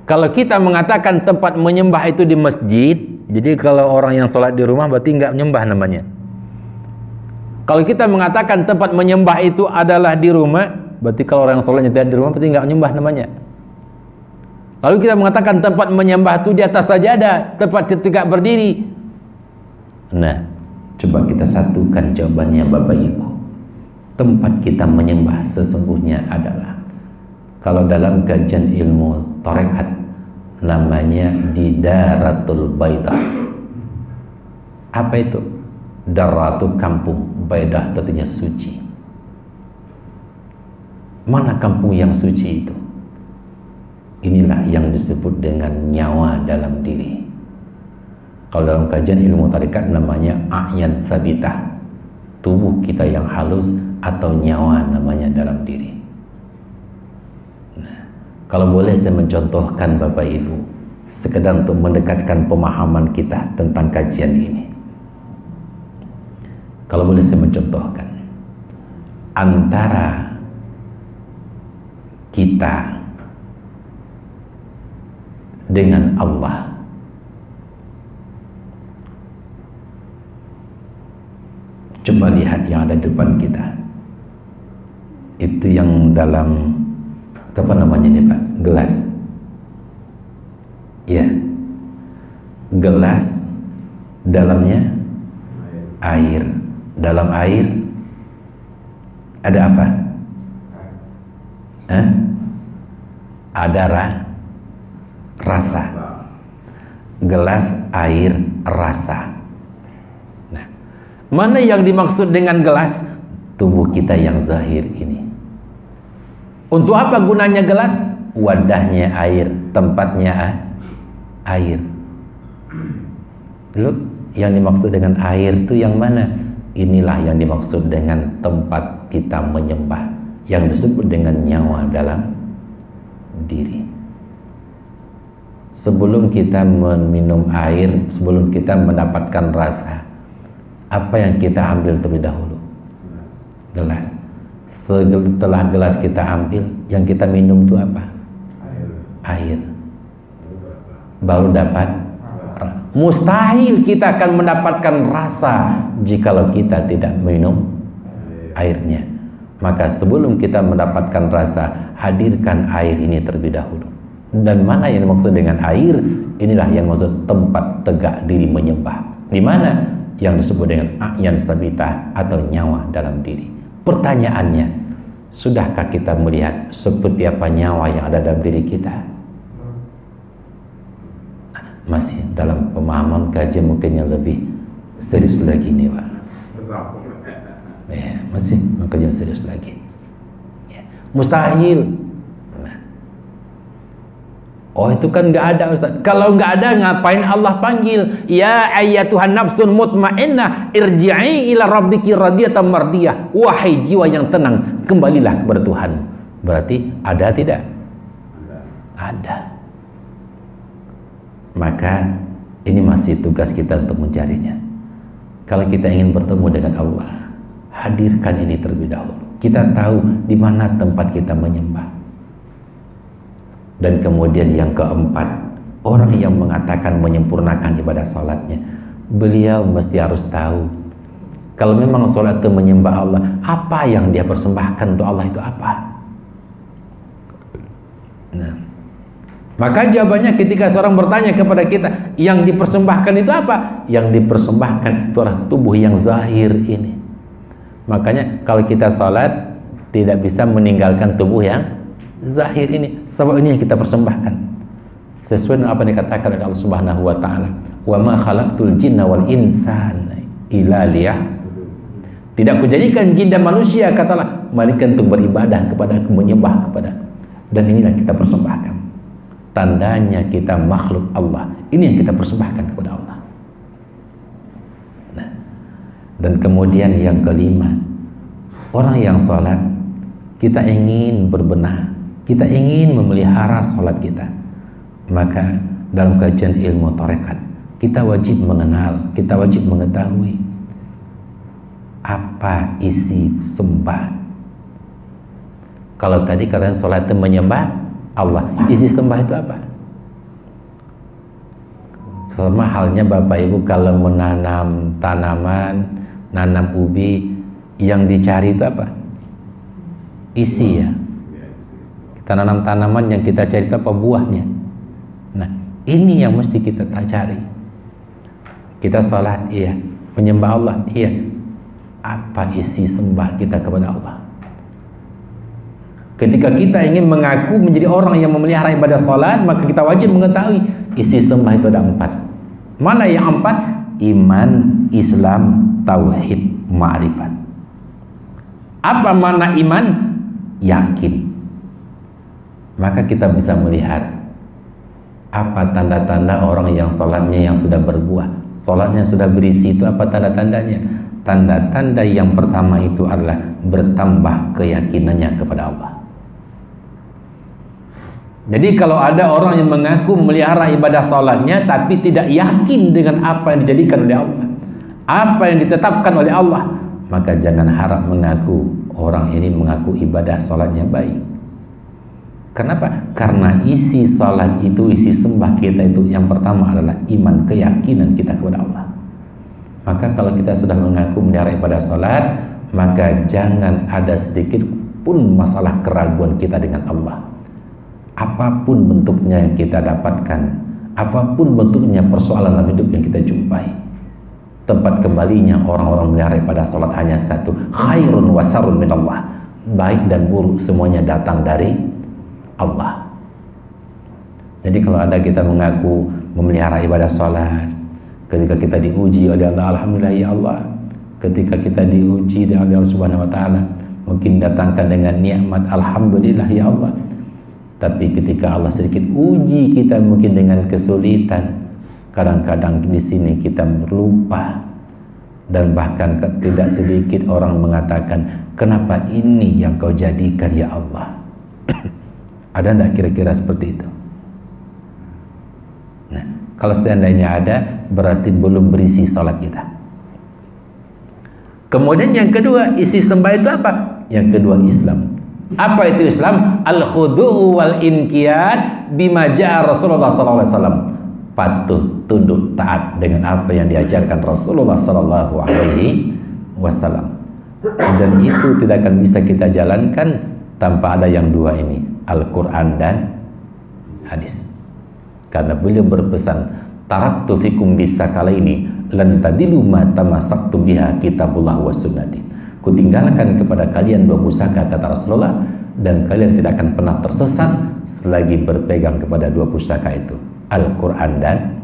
kalau kita mengatakan tempat menyembah itu di masjid, jadi kalau orang yang sholat di rumah berarti enggak menyembah namanya. Kalau kita mengatakan tempat menyembah itu adalah di rumah, berarti kalau orang yang sholatnya tidak di rumah berarti enggak menyembah namanya. Lalu kita mengatakan tempat menyembah itu di atas sajadah, tempat ketika berdiri. Nah, coba kita satukan jawabannya Bapak Ibu. Tempat kita menyembah sesungguhnya adalah, kalau dalam kajian ilmu tarekat namanya di Daratul Baidah. Apa itu? Daratu kampung, Baidah artinya suci. Mana kampung yang suci itu? Inilah yang disebut dengan nyawa dalam diri. Kalau dalam kajian ilmu tarekat namanya a'yan sabitah, tubuh kita yang halus atau nyawa namanya dalam diri. Nah, kalau boleh saya mencontohkan Bapak Ibu, sekedar untuk mendekatkan pemahaman kita tentang kajian ini. Kalau boleh saya mencontohkan, antara kita dengan Allah, coba lihat yang ada di depan kita. Itu yang dalam apa namanya ini Pak? Gelas. Ya. Gelas, dalamnya air. Dalam air ada apa? Ada rasa. Gelas air rasa. Nah, mana yang dimaksud dengan gelas? Tubuh kita yang zahir ini. Untuk apa gunanya gelas? Wadahnya air, tempatnya air. Lalu yang dimaksud dengan air itu yang mana? Inilah yang dimaksud dengan tempat kita menyembah, yang disebut dengan nyawa dalam diri. Sebelum kita meminum air, sebelum kita mendapatkan rasa, apa yang kita ambil terlebih dahulu? Gelas. Setelah gelas kita ambil, yang kita minum itu apa? Air. Baru dapat. Mustahil kita akan mendapatkan rasa jikalau kita tidak minum airnya. Maka sebelum kita mendapatkan rasa, hadirkan air ini terlebih dahulu. Dan mana yang dimaksud dengan air? Inilah yang maksud tempat tegak diri menyembah. Di mana? Yang disebut dengan a'yan sabitah atau nyawa dalam diri. Pertanyaannya, sudahkah kita melihat seperti apa nyawa yang ada dalam diri kita? Masih dalam pemahaman kajian mungkin yang lebih serius lagi nih Pak. Ya, masih kajian serius lagi. Ya. Mustahil. Nah. Oh itu kan nggak ada Ustaz. Kalau nggak ada ngapain Allah panggil? Ya ayyatuhan nafsun mutmainnah irji'i ila rabbiki radiyatan mardiyah. Wahai jiwa yang tenang, kembalilah kepada Tuhan. Berarti ada tidak? Ada. Maka ini masih tugas kita untuk mencarinya. Kalau kita ingin bertemu dengan Allah, hadirkan ini terlebih dahulu. Kita tahu di mana tempat kita menyembah. Dan kemudian yang keempat, orang yang mengatakan menyempurnakan ibadah salatnya, beliau mesti harus tahu kalau memang salat itu menyembah Allah, apa yang dia persembahkan untuk Allah itu apa? Nah, maka jawabannya ketika seorang bertanya kepada kita, yang dipersembahkan itu apa? Yang dipersembahkan itu adalah tubuh yang zahir ini. Makanya kalau kita salat tidak bisa meninggalkan tubuh yang zahir ini. Sebab ini yang kita persembahkan. Sesuai dengan apa yang dikatakan oleh Allah Subhanahu wa taala, "Wa ma khalaqtul jinna wal insana illa liya'budun." Tidak kujadikan jin dan manusia katalah melainkan untuk beribadah kepada Aku, menyembah kepada Aku. Dan inilah kita persembahkan. Tandanya kita makhluk Allah. Ini yang kita persembahkan kepada Allah. Nah, dan kemudian yang kelima, orang yang sholat, kita ingin berbenah, kita ingin memelihara sholat kita. Maka dalam kajian ilmu tarekat, kita wajib mengenal, kita wajib mengetahui apa isi sembah. Kalau tadi kalian sholat itu menyembah Allah, isi sembah itu apa? Sama halnya Bapak Ibu kalau menanam tanaman, nanam ubi, yang dicari itu apa? Isi ya. Kita nanam tanaman, yang kita cari itu apa? Buahnya. Nah, ini yang mesti kita cari. Kita sholat, iya. Menyembah Allah, iya. Apa isi sembah kita kepada Allah? Ketika kita ingin mengaku menjadi orang yang memelihara ibadah salat, maka kita wajib mengetahui isi sembah itu ada 4. Mana yang 4? Iman, Islam, Tauhid, Ma'rifat. Apa makna iman? Yakin. Maka kita bisa melihat apa tanda-tanda orang yang salatnya yang sudah berbuah, salatnya sudah berisi itu apa tanda-tandanya? Tanda-tanda yang pertama itu adalah bertambah keyakinannya kepada Allah. Jadi kalau ada orang yang mengaku memelihara ibadah salatnya tapi tidak yakin dengan apa yang dijadikan oleh Allah, apa yang ditetapkan oleh Allah, maka jangan harap mengaku orang ini mengaku ibadah salatnya baik. Kenapa? Karena isi salat itu, isi sembah kita itu yang pertama adalah iman, keyakinan kita kepada Allah. Maka kalau kita sudah mengaku memelihara ibadah salat, maka jangan ada sedikit pun masalah keraguan kita dengan Allah. Apapun bentuknya yang kita dapatkan, apapun bentuknya persoalan dalam hidup yang kita jumpai, tempat kembalinya orang-orang memelihara ibadah salat hanya satu, khairun wa sarun minallah. Baik dan buruk semuanya datang dari Allah. Jadi kalau ada kita mengaku memelihara ibadah sholat, ketika kita diuji oleh Allah, alhamdulillah ya Allah. Ketika kita diuji oleh Allah Subhanahu wa taala, mungkin datangkan dengan nikmat, alhamdulillah ya Allah. Tapi ketika Allah sedikit uji kita mungkin dengan kesulitan, kadang-kadang di sini kita lupa, dan bahkan tidak sedikit orang mengatakan, kenapa ini yang kau jadikan ya Allah? Ada enggak kira-kira seperti itu? Nah, kalau seandainya ada, berarti belum berisi salat kita. Kemudian yang kedua, isi sembah itu apa? Yang kedua, Islam. Apa itu Islam? Al-khudu'u wal inqiyad bima ja'a Rasulullah sallallahu alaihi wasallam. Patuh, tunduk, taat dengan apa yang diajarkan Rasulullah sallallahu alaihi wasallam. Dan itu tidak akan bisa kita jalankan tanpa ada yang dua ini, Al-Quran dan hadis. Karena beliau berpesan, taraktu fikum bisakalaini lan tadilu ma tamassaktum biha kitabullah wa sunnati. Kutinggalkan kepada kalian dua pusaka, kata Rasulullah, dan kalian tidak akan pernah tersesat selagi berpegang kepada dua pusaka itu, Al-Quran dan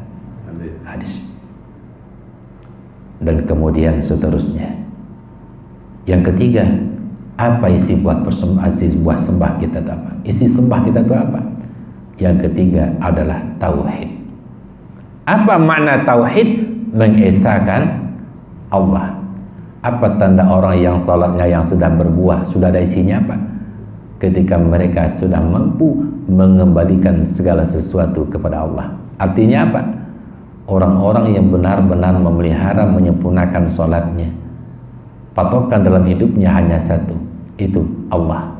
hadis. Dan kemudian seterusnya. Yang ketiga, apa isi buat sebuah sembah kita itu apa? Isi sembah kita itu apa? Yang ketiga adalah tauhid. Apa makna tauhid? Mengesahkan Allah. Apa tanda orang yang salatnya yang sudah berbuah, sudah ada isinya apa? Ketika mereka sudah mampu mengembalikan segala sesuatu kepada Allah. Artinya apa? Orang-orang yang benar-benar memelihara, menyempurnakan salatnya, patokan dalam hidupnya hanya satu, itu Allah.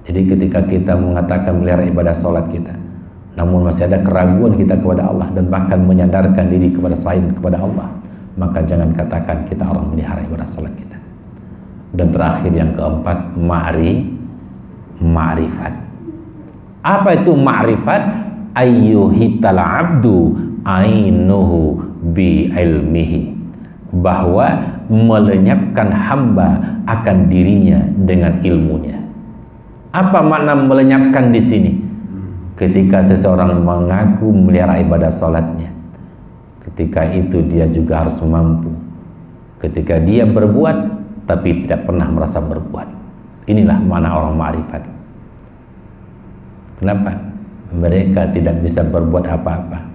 Jadi ketika kita mengatakan melihara ibadah salat kita, namun masih ada keraguan kita kepada Allah dan bahkan menyandarkan diri kepada selain kepada Allah, maka jangan katakan kita orang melihara ibadah salat kita. Dan terakhir yang keempat, ma'rifat. Apa itu ma'rifat? Ayyuhital abdu ainuhu bi ilmihi. Bahwa melenyapkan hamba akan dirinya dengan ilmunya. Apa makna melenyapkan di sini? Ketika seseorang mengaku memelihara ibadah salatnya, ketika itu dia juga harus mampu. Ketika dia berbuat tapi tidak pernah merasa berbuat. Inilah makna orang ma'rifat. Kenapa? Mereka tidak bisa berbuat apa-apa.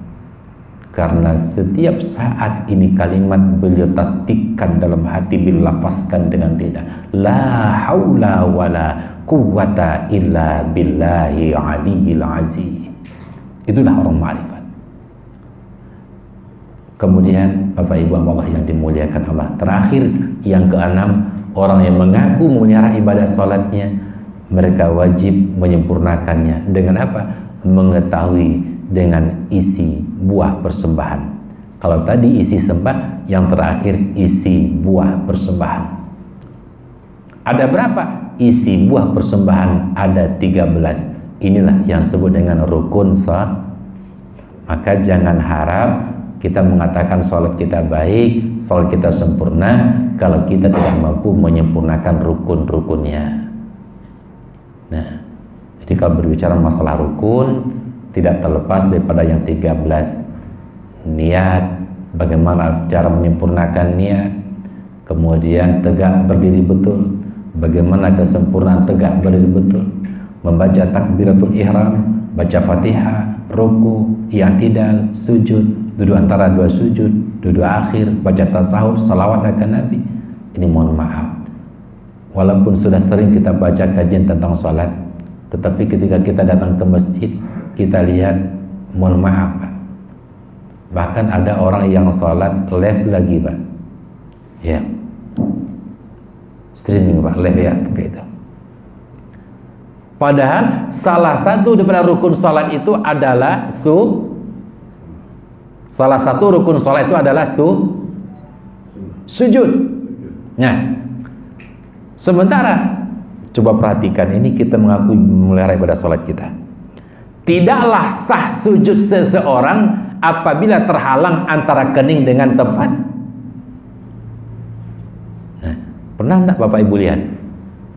Karena setiap saat ini kalimat beliau tasdikkan dalam hati, beliau lafazkan dengan lidah. La haula wala quwwata illa billahi aliyil azim. Itulah orang ma'rifat. Kemudian Bapak Ibu Allah yang dimuliakan Allah, terakhir yang keenam, orang yang mengaku memelihara ibadah salatnya, mereka wajib menyempurnakannya dengan apa? Mengetahui dengan isi buah persembahan. Kalau tadi isi sembah, yang terakhir isi buah persembahan. Ada berapa isi buah persembahan? Ada 13. Inilah yang disebut dengan rukun salat. Maka jangan harap kita mengatakan salat kita baik, salat kita sempurna, kalau kita tidak mampu menyempurnakan rukun-rukunnya. Nah, jadi kalau berbicara masalah rukun, tidak terlepas daripada yang 13. Niat, bagaimana cara menyempurnakan niat, kemudian tegak berdiri betul, bagaimana kesempurnaan tegak berdiri betul, membaca takbiratul ihram, baca Fatihah, ruku, i'tidal, sujud, duduk antara dua sujud, duduk akhir, baca tasawuf, salawat akan Nabi. Ini mohon maaf, walaupun sudah sering kita baca kajian tentang sholat, tetapi ketika kita datang ke masjid, kita lihat, mohon maaf Pak, bahkan ada orang yang sholat live lagi Pak, ya, streaming Pak, live ya, begitu. Padahal salah satu daripada rukun sholat itu adalah salah satu rukun sholat itu adalah sujud. Nah, sementara coba perhatikan, ini kita mengaku memelihara ibadah sholat kita. Tidaklah sah sujud seseorang apabila terhalang antara kening dengan tempat. Nah, pernah enggak Bapak Ibu lihat?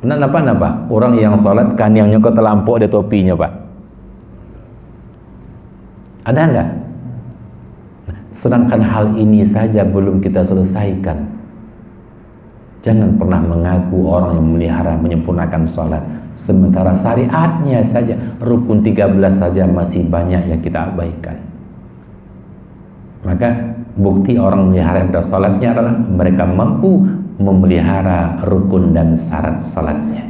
Pernah apa? Orang yang sholat kan yang nyokot terlampau ada topinya Pak. Ada enggak? Sedangkan hal ini saja belum kita selesaikan. Jangan pernah mengaku orang yang memelihara menyempurnakan sholat, sementara syariatnya saja, rukun 13 saja masih banyak yang kita abaikan. Maka bukti orang memelihara ibadah sholatnya adalah mereka mampu memelihara rukun dan syarat sholatnya.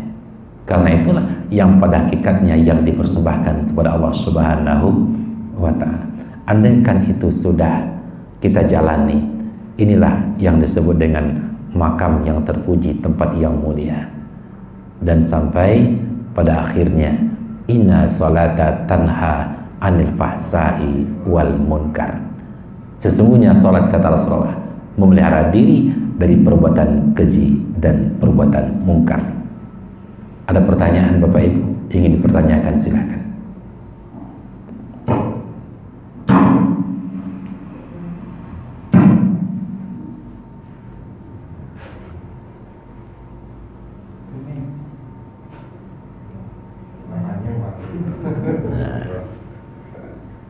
Karena itulah yang pada hakikatnya yang dipersembahkan kepada Allah Subhanahu wa ta'ala. Andaikan itu sudah kita jalani, inilah yang disebut dengan makam yang terpuji, tempat yang mulia. Dan sampai pada akhirnya, inna sholata tanha anil fahsai wal munkar. Sesungguhnya salat, kata Rasulullah, memelihara diri dari perbuatan keji dan perbuatan mungkar. Ada pertanyaan Bapak Ibu ingin dipertanyakan, silakan.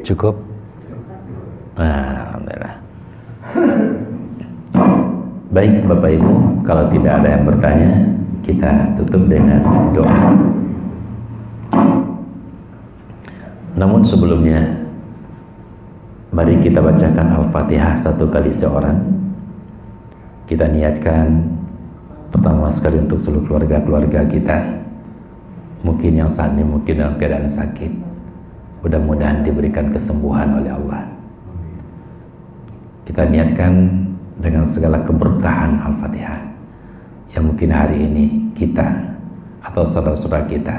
Cukup? Alhamdulillah. Baik Bapak Ibu, kalau tidak ada yang bertanya, kita tutup dengan doa. Namun sebelumnya, mari kita bacakan Al-Fatihah satu kali seorang. Kita niatkan pertama sekali untuk seluruh keluarga-keluarga kita, mungkin yang saat ini mungkin dalam keadaan sakit, mudah-mudahan diberikan kesembuhan oleh Allah. Kita niatkan dengan segala keberkahan Al-Fatihah yang mungkin hari ini kita atau saudara-saudara kita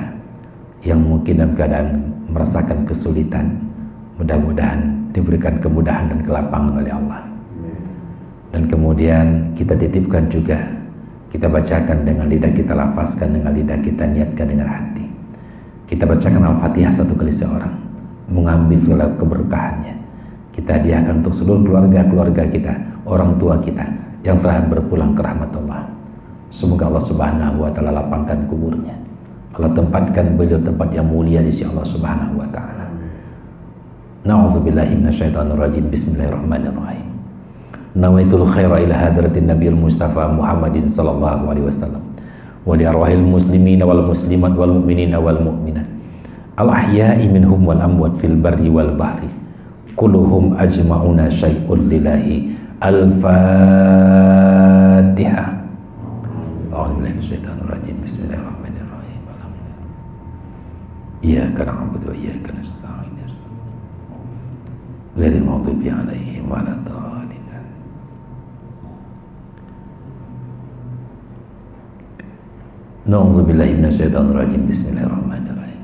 yang mungkin dalam keadaan merasakan kesulitan, mudah-mudahan diberikan kemudahan dan kelapangan oleh Allah. Dan kemudian kita titipkan juga, kita bacakan dengan lidah, kita lafazkan dengan lidah, kita niatkan dengan hati. Kita bacakan Al-Fatihah satu kali seorang, mengambil segala keberkahannya. Kita hadiahkan untuk seluruh keluarga-keluarga kita, orang tua kita yang telah berpulang ke rahmat Allah. Semoga Allah Subhanahu wa ta'ala lapangkan kuburnya. Allah tempatkan beliau tempat yang mulia di sisi Allah Subhanahu wa ta'ala. Na'udzubillahi minasyaitonir rajim. Bismillahirrahmanirrahim. Nawaitul khaira ila hadratin nabiyil mustafa Muhammadin sallallahu alaihi wasallam wa li arwahil muslimina wal muslimat wal mu'minina wal mu'minat al ahya'i minhum wal amwat fil barri wal bahri kulluhum ajma'una syai'un lillahi. Al-Fatihah. A'udzubillahi minasyaitonir rajim. Bismillahirrahmanirrahim. Iyyaka na'budu wa iyyaka nasta'in. Ghairil maghdubi 'alaihim waladdallin. Na'udzubillahi minasyaitonir rajim. Bismillahirrahmanirrahim.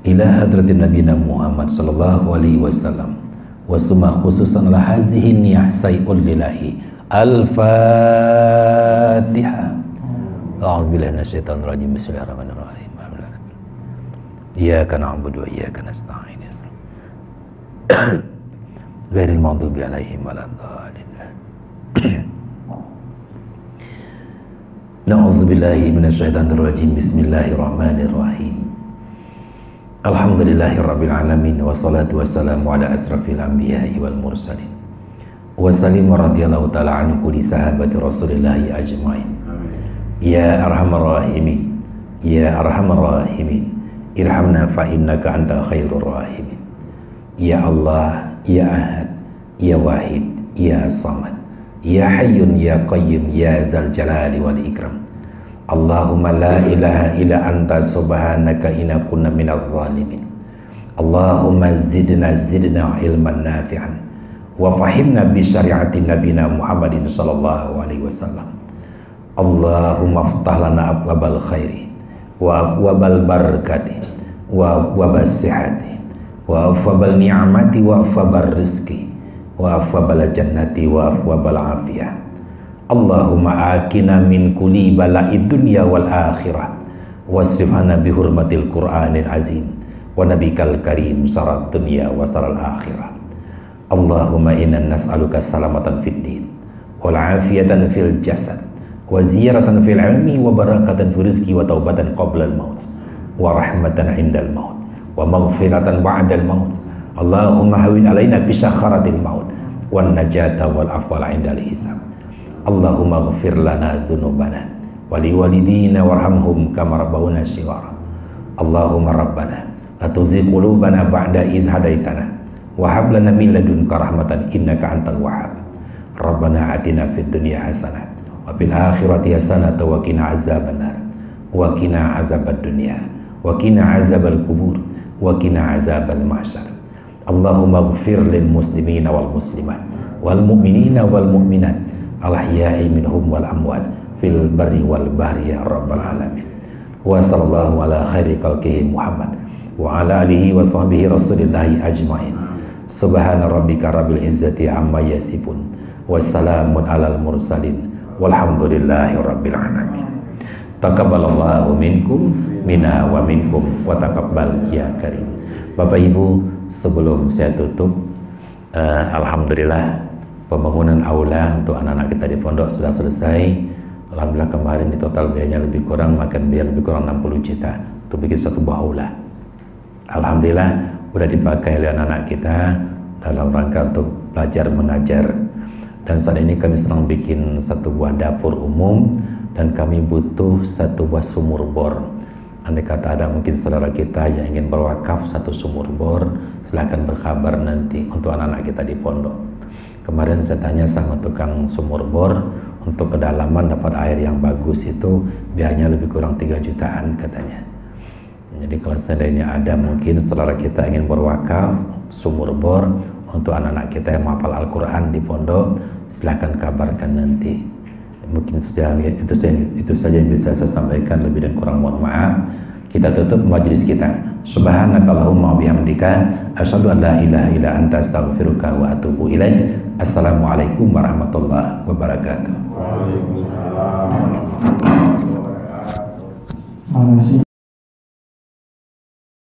Ila hadratin nabiyina Muhammad sallallahu alaihi wasallam wa summa khususan la hazihi niyah say'ul lillahi. Al-Fatihah. A'udzubillahi minasyaitonir rajim. Bismillahirrahmanirrahim. Iyyaka na'budu wa iyyaka nasta'in. Ghairil maghdubi 'alaihim waladdallin. Na'udzubillahi minasyaitonir rajim. Bismillahirrahmanirrahim. Alhamdulillahirabbil alamin wassalatu wassalamu ala asrafil anbiya'i wal mursalin. Wa sallim radhiyallahu ta'ala an kulli sahabati Rasulillahi ajmain. Ya arhamar rahimin, ya arhamar rahimin, irhamna fa innaka anta khairur rahimin. Ya Allah, ya Ahad, ya Wahid, ya Samad, ya Hayyun ya Qayyum, ya Zal Jalali wal Ikram. Allahumma la ilaha illa anta subhanaka inna kunna minaz zalimin. Allahumma zidna ilman nafi'an wa fahimna bi syari'ati nabina Muhammadin sallallahu alaihi wasallam. Allahumma aftah lana abwabal khairi wa abwabal barakati wa abwabas sihhati wa abwabal ni'mati wa abwabal rizqi wa abwabal jannati wa abwabal afiyah. Allahumma akina min kulli bala'id dunya wal akhirah wasrif anna bi hurmatil Qur'anil azim wa nabikal karim sarat dunya wa saral akhirah. Allahumma inna nas'aluka salamatan fid din wal afiyatan fil jasad wa ziyaratan fil ilmi wa barakatan fil rizqi wa taubatan qabla al maut wa rahmatan indal maut wa maghfiratan ba'dal maut. Allahumma hawin alaina bi sakharatil maut wan najata wal afwal indal hisab. Allahumma ghfir lana dzunubana wa liwalidina warhamhum kama rabbawna shighara. Allahumma rabbana la tuzigh qulubana ba'da iz hadaitana wa hab lana min ladunka rahmatan innaka antal wahhab. Rabbana atina fid dunya hasanah wa fil akhirati hasanah wa qina azabannar wa qina azabad dunya wa qina azabal kubur wa qina azabal mahsyar. Allahumma ighfir lil muslimina wal muslimat wal mu'minina wal mu'minat al ahya'i minhum wal amwat fil barri wal bahri ya rabbal alamin. Wa sallallahu ala khairi khalqihi Muhammad wa ala alihi wa sahbihi rasulillahi ajmain. Subhana rabbika rabbil izzati amma yasifun wa salamun alal mursalin walhamdulillahi rabbil alamin. Taqabbalallahu minkum minna wa minkum wa taqabbal ya karim. Bapak Ibu, sebelum saya tutup, alhamdulillah pembangunan aula untuk anak-anak kita di pondok sudah selesai. Alhamdulillah kemarin di total biayanya lebih kurang, makan biaya lebih kurang 60 juta untuk bikin satu buah aula. Alhamdulillah sudah dipakai oleh anak-anak kita dalam rangka untuk belajar mengajar. Dan saat ini kami sedang bikin satu buah dapur umum dan kami butuh satu buah sumur bor. Andai kata ada mungkin saudara kita yang ingin berwakaf satu sumur bor, silahkan berkabar nanti untuk anak-anak kita di pondok. Kemarin saya tanya sama tukang sumur bor, untuk kedalaman dapat air yang bagus itu biayanya lebih kurang 3 jutaan katanya. Jadi kalau seandainya ada mungkin saudara kita ingin berwakaf sumur bor untuk anak-anak kita yang menghafal Al-Quran di pondok, silahkan kabarkan nanti. Mungkin itu saja yang bisa saya sampaikan, lebih dan kurang mohon maaf. Kita tutup majelis kita. Subhanakallahumma wa bihamdika asyhadu an la ilaha illa anta astaghfiruka wa atubu ilaik. Assalamualaikum warahmatullahi wabarakatuh. Waalaikumsalam warahmatullahi wabarakatuh.